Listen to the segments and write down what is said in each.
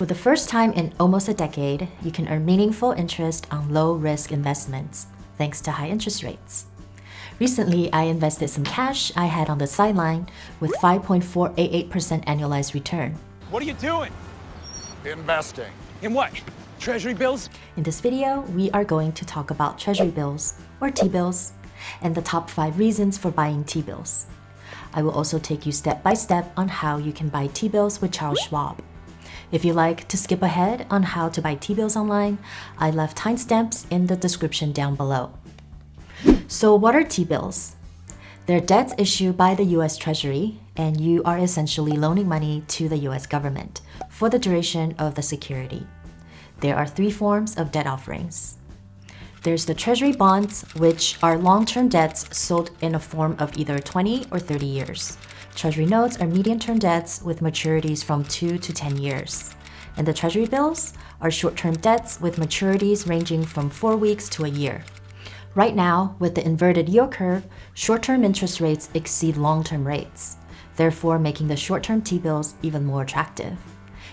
For the first time in almost a decade, you can earn meaningful interest on low-risk investments, thanks to high interest rates. Recently, I invested some cash I had on the sideline with 5.488% annualized return. What are you doing? Investing. In what? Treasury bills? In this video, we are going to talk about Treasury bills, or T-bills, and the top 5 reasons for buying T-bills. I will also take you step by step on how you can buy T-bills with Charles Schwab. If you like to skip ahead on how to buy T-bills online, I left timestamps in the description down below. So what are T-bills? They're debts issued by the US Treasury, and you are essentially loaning money to the US government for the duration of the security. There are 3 forms of debt offerings. There's the Treasury bonds, which are long-term debts sold in a form of either 20 or 30 years. Treasury notes are medium-term debts with maturities from 2 to 10 years. And the Treasury bills are short-term debts with maturities ranging from 4 weeks to a year. Right now, with the inverted yield curve, short-term interest rates exceed long-term rates, therefore making the short-term T-bills even more attractive.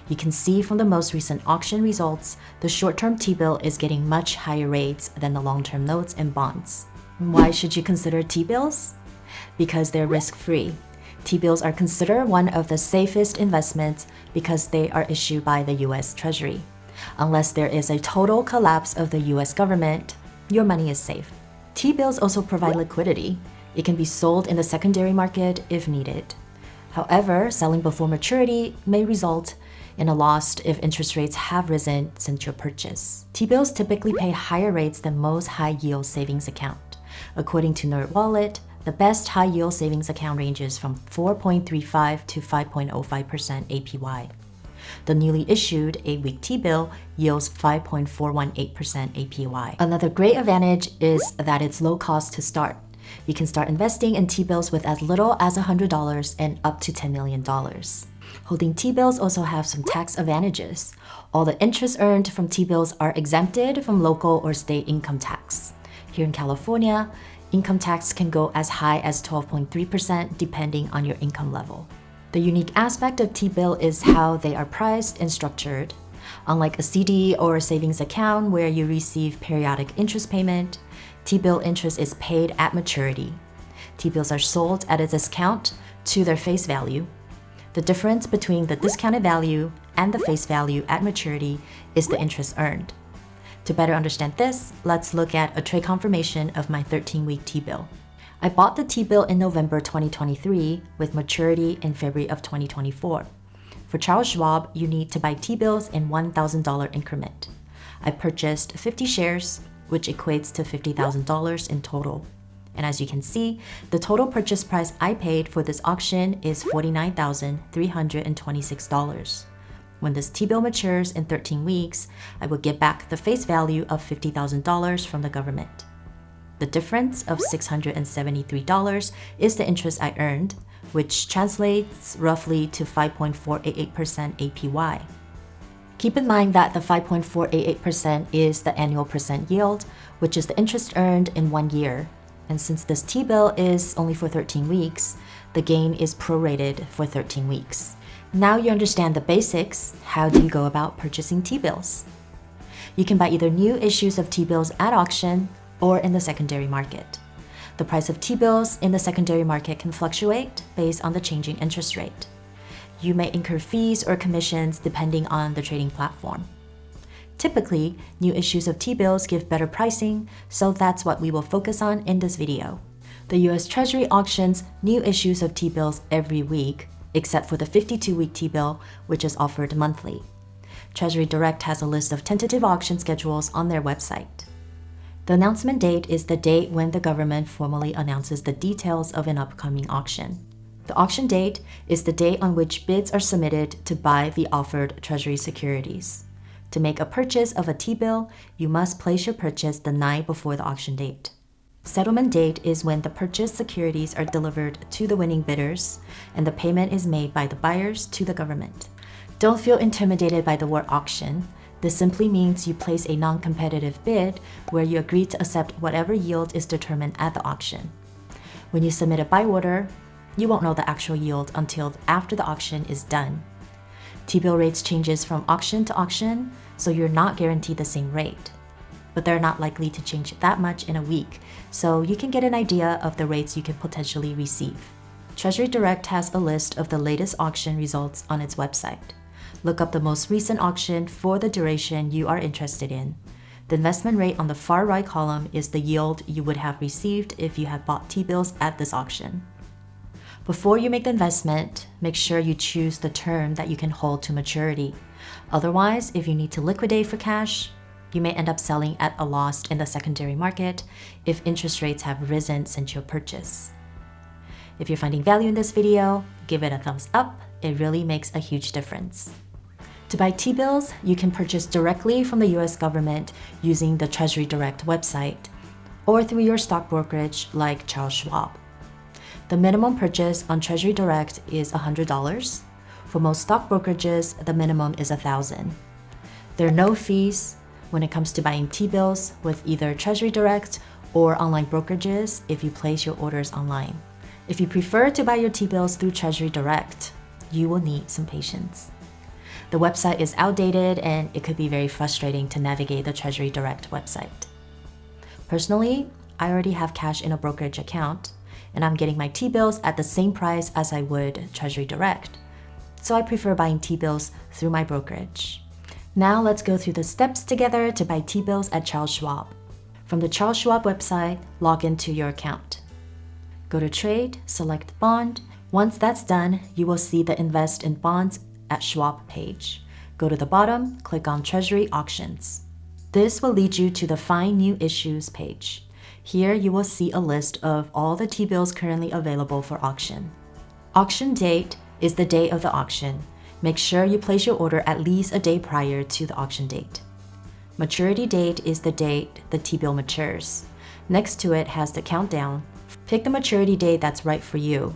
You can see from the most recent auction results, the short-term T-bill is getting much higher rates than the long-term notes and bonds. Why should you consider T-bills? Because they're risk-free. T-bills are considered one of the safest investments because they are issued by the US Treasury. Unless there is a total collapse of the US government, your money is safe. T-bills also provide liquidity. It can be sold in the secondary market if needed. However, selling before maturity may result in a loss if interest rates have risen since your purchase. T-bills typically pay higher rates than most high-yield savings account. According to NerdWallet, the best high-yield savings account ranges from 4.35 to 5.05% APY. The newly issued 8-week T-bill yields 5.418% APY. Another great advantage is that it's low cost to start. You can start investing in T-bills with as little as $100 and up to $10 million. Holding T-bills also have some tax advantages. All the interest earned from T-bills are exempted from local or state income tax. Here in California, income tax can go as high as 12.3% depending on your income level. The unique aspect of T-bill is how they are priced and structured. Unlike a CD or a savings account where you receive periodic interest payment, T-bill interest is paid at maturity. T-bills are sold at a discount to their face value. The difference between the discounted value and the face value at maturity is the interest earned. To better understand this, let's look at a trade confirmation of my 13-week T-bill. I bought the T-bill in November 2023 with maturity in February of 2024. For Charles Schwab, you need to buy T-bills in $1,000 increment. I purchased 50 shares, which equates to $50,000 in total. And as you can see, the total purchase price I paid for this auction is $49,326. When this T-bill matures in 13 weeks, I will get back the face value of $50,000 from the government. The difference of $673 is the interest I earned, which translates roughly to 5.488% APY. Keep in mind that the 5.488% is the annual percent yield, which is the interest earned in 1 year. And since this T-bill is only for 13 weeks, the gain is prorated for 13 weeks. Now you understand the basics. How do you go about purchasing T-bills? You can buy either new issues of T-bills at auction or in the secondary market. The price of T-bills in the secondary market can fluctuate based on the changing interest rate. You may incur fees or commissions depending on the trading platform. Typically, new issues of T-bills give better pricing, so that's what we will focus on in this video. The US Treasury auctions new issues of T-bills every week, except for the 52-week T-bill, which is offered monthly. Treasury Direct has a list of tentative auction schedules on their website. The announcement date is the date when the government formally announces the details of an upcoming auction. The auction date is the date on which bids are submitted to buy the offered Treasury securities. To make a purchase of a T-bill, you must place your purchase the night before the auction date. Settlement date is when the purchased securities are delivered to the winning bidders and the payment is made by the buyers to the government. Don't feel intimidated by the word auction. This simply means you place a non-competitive bid where you agree to accept whatever yield is determined at the auction. When you submit a buy order, you won't know the actual yield until after the auction is done. T-bill rates changes from auction to auction, so you're not guaranteed the same rate. But they're not likely to change that much in a week, so you can get an idea of the rates you can potentially receive. Treasury Direct has a list of the latest auction results on its website. Look up the most recent auction for the duration you are interested in. The investment rate on the far right column is the yield you would have received if you had bought T-bills at this auction. Before you make the investment, make sure you choose the term that you can hold to maturity. Otherwise, if you need to liquidate for cash, you may end up selling at a loss in the secondary market if interest rates have risen since your purchase. If you're finding value in this video, give it a thumbs up. It really makes a huge difference. To buy T-bills, you can purchase directly from the US government using the Treasury Direct website or through your stock brokerage like Charles Schwab. The minimum purchase on Treasury Direct is $100. For most stock brokerages, the minimum is $1,000. There are no fees when it comes to buying T-bills with either Treasury Direct or online brokerages if you place your orders online. If you prefer to buy your T-bills through Treasury Direct, you will need some patience. The website is outdated and it could be very frustrating to navigate the Treasury Direct website. Personally, I already have cash in a brokerage account, and I'm getting my T-bills at the same price as I would Treasury Direct. So I prefer buying T-bills through my brokerage. Now let's go through the steps together to buy T-bills at Charles Schwab. From the Charles Schwab website, log into your account. Go to Trade, select Bond. Once that's done, you will see the Invest in Bonds at Schwab page. Go to the bottom, click on Treasury Auctions. This will lead you to the Find New Issues page. Here you will see a list of all the T-bills currently available for auction. Auction date is the day of the auction. Make sure you place your order at least a day prior to the auction date. Maturity date is the date the T-bill matures. Next to it has the countdown. Pick the maturity date that's right for you.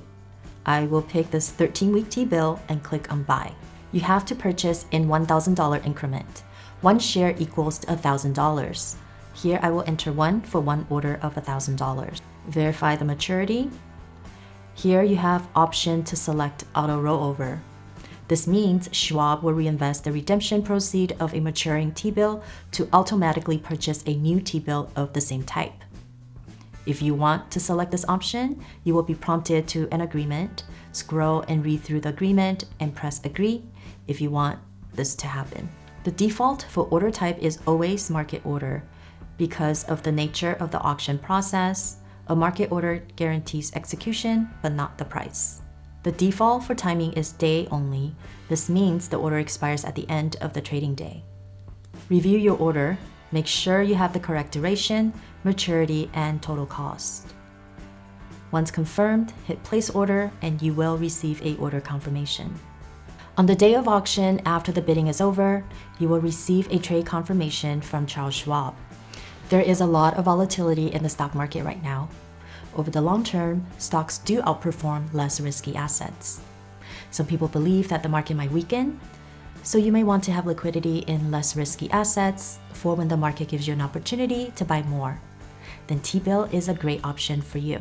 I will pick this 13-week T-bill and click on Buy. You have to purchase in $1,000 increment. One share equals $1,000. Here I will enter 1 for one order of $1,000. Verify the maturity. Here you have option to select auto rollover. This means Schwab will reinvest the redemption proceed of a maturing T-bill to automatically purchase a new T-bill of the same type. If you want to select this option, you will be prompted to an agreement. Scroll and read through the agreement and press agree if you want this to happen. The default for order type is always market order. Because of the nature of the auction process, a market order guarantees execution but not the price. The default for timing is day only. This means the order expires at the end of the trading day. Review your order. Make sure you have the correct duration, maturity, and total cost. Once confirmed, hit place order and you will receive a order confirmation. On the day of auction, after the bidding is over, you will receive a trade confirmation from Charles Schwab. There is a lot of volatility in the stock market right now. Over the long term, stocks do outperform less risky assets. Some people believe that the market might weaken, so you may want to have liquidity in less risky assets for when the market gives you an opportunity to buy more. Then T-bill is a great option for you.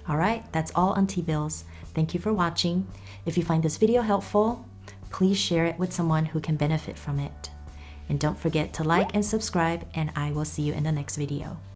Alright, that's all on T-bills. Thank you for watching. If you find this video helpful, please share it with someone who can benefit from it. And don't forget to like and subscribe, and I will see you in the next video.